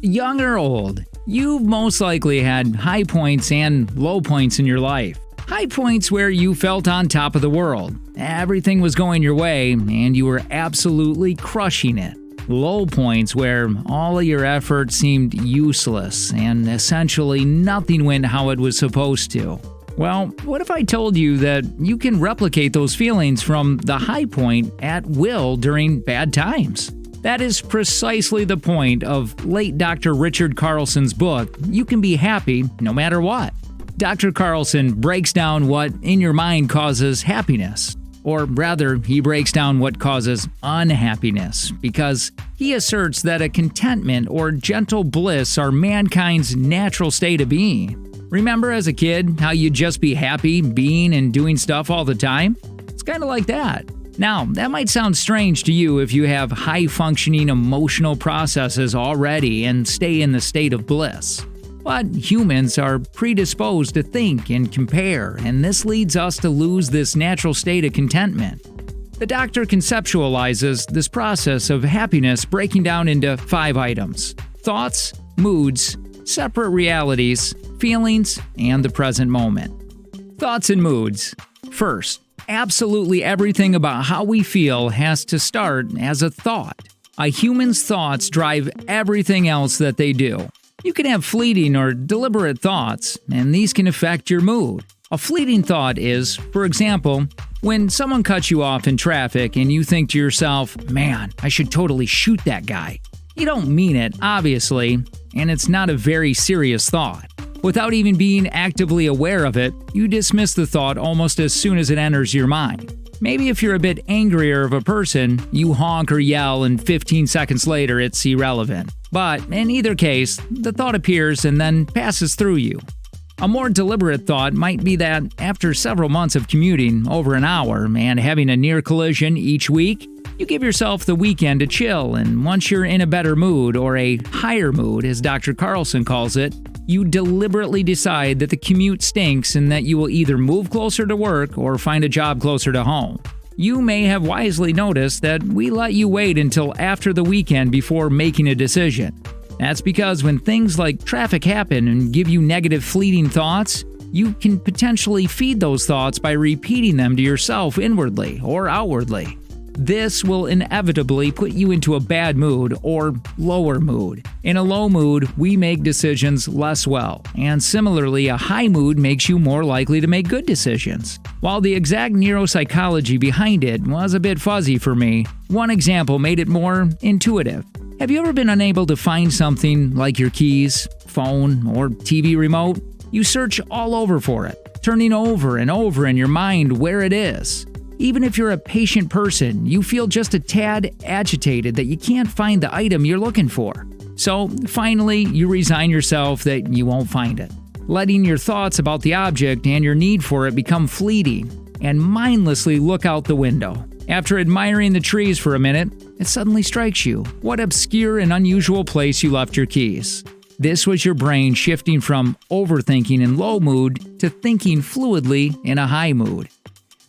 Young or old, you've most likely had high points and low points in your life. High points where you felt on top of the world. Everything was going your way and you were absolutely crushing it. Low points where all of your effort seemed useless and essentially nothing went how it was supposed to. Well, what if I told you that you can replicate those feelings from the high point at will during bad times? That is precisely the point of late Dr. Richard Carlson's book, You Can Be Happy No Matter What. Dr. Carlson breaks down what in your mind causes happiness. Or rather, he breaks down what causes unhappiness, because he asserts that a contentment or gentle bliss are mankind's natural state of being. Remember as a kid how you'd just be happy being and doing stuff all the time? It's kind of like that. Now, that might sound strange to you if you have high-functioning emotional processes already and stay in the state of bliss. But humans are predisposed to think and compare, and this leads us to lose this natural state of contentment. The doctor conceptualizes this process of happiness breaking down into 5 items: thoughts, moods, separate realities, feelings, and the present moment. Thoughts and moods. First, absolutely everything about how we feel has to start as a thought. A human's thoughts drive everything else that they do. You can have fleeting or deliberate thoughts, and these can affect your mood. A fleeting thought is, for example, when someone cuts you off in traffic and you think to yourself, "Man, I should totally shoot that guy." You don't mean it, obviously, and it's not a very serious thought. Without even being actively aware of it, you dismiss the thought almost as soon as it enters your mind. Maybe if you're a bit angrier of a person, you honk or yell and 15 seconds later it's irrelevant. But in either case, the thought appears and then passes through you. A more deliberate thought might be that after several months of commuting over an hour and having a near collision each week, you give yourself the weekend to chill, and once you're in a better mood, or a higher mood as Dr. Carlson calls it, you deliberately decide that the commute stinks and that you will either move closer to work or find a job closer to home. You may have wisely noticed that we let you wait until after the weekend before making a decision. That's because when things like traffic happen and give you negative fleeting thoughts, you can potentially feed those thoughts by repeating them to yourself inwardly or outwardly. This will inevitably put you into a bad mood or lower mood. In a low mood, we make decisions less well, and similarly, a high mood makes you more likely to make good decisions. While the exact neuropsychology behind it was a bit fuzzy for me, one example made it more intuitive. Have you ever been unable to find something like your keys, phone, or TV remote? You search all over for it, turning over and over in your mind where it is. Even if you're a patient person, you feel just a tad agitated that you can't find the item you're looking for. So, finally, you resign yourself that you won't find it, letting your thoughts about the object and your need for it become fleeting, and mindlessly look out the window. After admiring the trees for a minute, it suddenly strikes you what obscure and unusual place you left your keys. This was your brain shifting from overthinking in low mood to thinking fluidly in a high mood.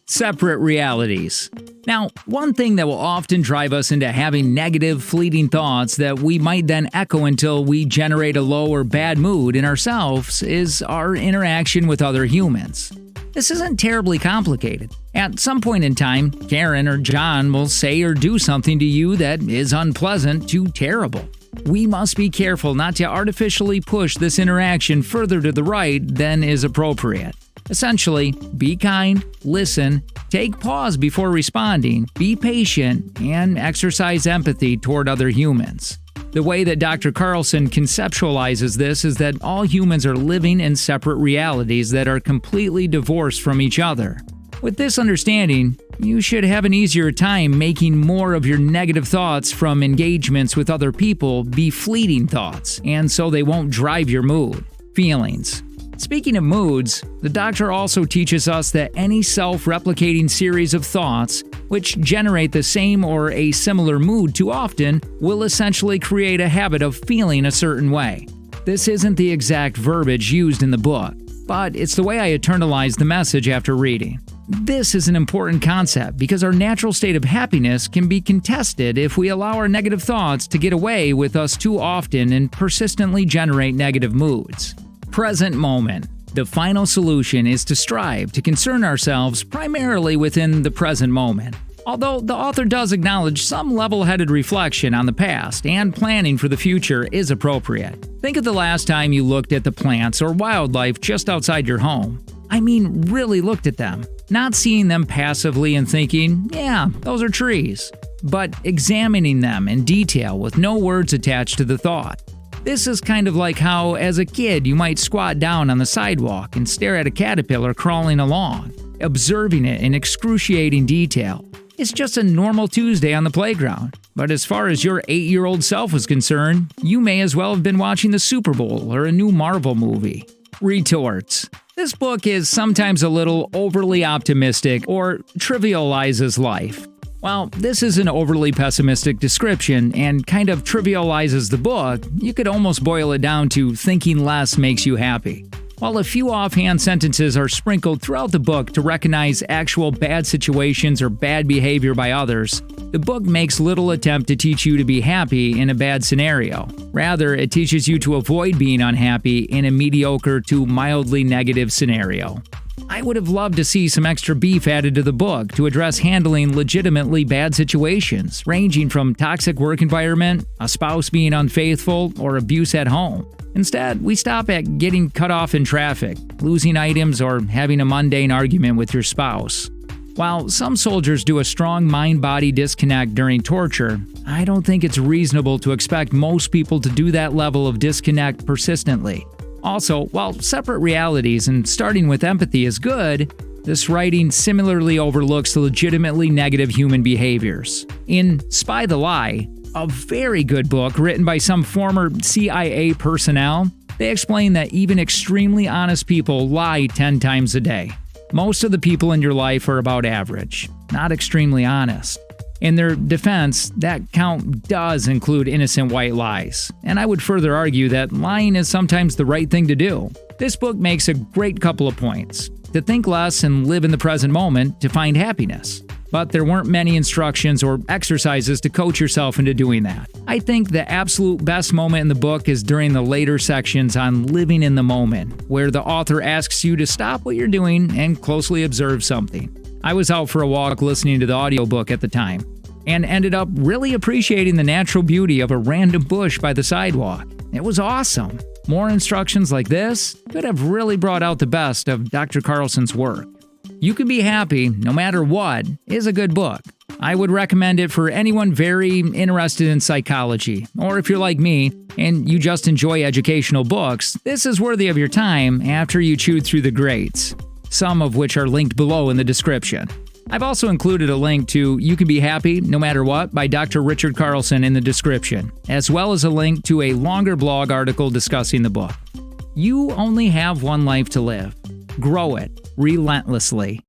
Separate realities. Now, one thing that will often drive us into having negative, fleeting thoughts that we might then echo until we generate a low or bad mood in ourselves is our interaction with other humans. This isn't terribly complicated. At some point in time, Karen or John will say or do something to you that is unpleasant to terrible. We must be careful not to artificially push this interaction further to the right than is appropriate. Essentially, be kind, listen, take pause before responding, be patient, and exercise empathy toward other humans. The way that Dr. Carlson conceptualizes this is that all humans are living in separate realities that are completely divorced from each other. With this understanding, you should have an easier time making more of your negative thoughts from engagements with other people be fleeting thoughts, and so they won't drive your mood. Feelings. Speaking of moods, the doctor also teaches us that any self-replicating series of thoughts, which generate the same or a similar mood too often, will essentially create a habit of feeling a certain way. This isn't the exact verbiage used in the book, but it's the way I internalized the message after reading. this is an important concept because our natural state of happiness can be contested if we allow our negative thoughts to get away with us too often and persistently generate negative moods. Present moment. The final solution is to strive to concern ourselves primarily within the present moment. Although the author does acknowledge some level-headed reflection on the past and planning for the future is appropriate. Think of the last time you looked at the plants or wildlife just outside your home. I mean, really looked at them. Not seeing them passively and thinking, yeah, those are trees, but examining them in detail with no words attached to the thought. This is kind of like how, as a kid, you might squat down on the sidewalk and stare at a caterpillar crawling along, observing it in excruciating detail. It's just a normal Tuesday on the playground. But as far as your 8-year-old self was concerned, you may as well have been watching the Super Bowl or a new Marvel movie. Retorts. This book is sometimes a little overly optimistic or trivializes life. While this is an overly pessimistic description and kind of trivializes the book, you could almost boil it down to thinking less makes you happy. While a few offhand sentences are sprinkled throughout the book to recognize actual bad situations or bad behavior by others, the book makes little attempt to teach you to be happy in a bad scenario. Rather, it teaches you to avoid being unhappy in a mediocre to mildly negative scenario. I would have loved to see some extra beef added to the book to address handling legitimately bad situations, ranging from toxic work environment, a spouse being unfaithful, or abuse at home. Instead, we stop at getting cut off in traffic, losing items, or having a mundane argument with your spouse. While some soldiers do a strong mind-body disconnect during torture, I don't think it's reasonable to expect most people to do that level of disconnect persistently. Also, while separate realities and starting with empathy is good, this writing similarly overlooks the legitimately negative human behaviors. In Spy the Lie, a very good book written by some former CIA personnel, they explain that even extremely honest people lie 10 times a day. Most of the people in your life are about average, not extremely honest. In their defense, that count does include innocent white lies, and I would further argue that lying is sometimes the right thing to do. This book makes a great couple of points: to think less and live in the present moment to find happiness. But there weren't many instructions or exercises to coach yourself into doing that. I think the absolute best moment in the book is during the later sections on living in the moment, where the author asks you to stop what you're doing and closely observe something. I was out for a walk listening to the audiobook at the time, and ended up really appreciating the natural beauty of a random bush by the sidewalk. It was awesome. More instructions like this could have really brought out the best of Dr. Carlson's work. You Can Be Happy No Matter What is a good book. I would recommend it for anyone very interested in psychology, or if you're like me and you just enjoy educational books, this is worthy of your time after you chewed through the greats, some of which are linked below in the description. I've also included a link to You Can Be Happy No Matter What by Dr. Richard Carlson in the description, as well as a link to a longer blog article discussing the book. You only have one life to live. Grow it relentlessly.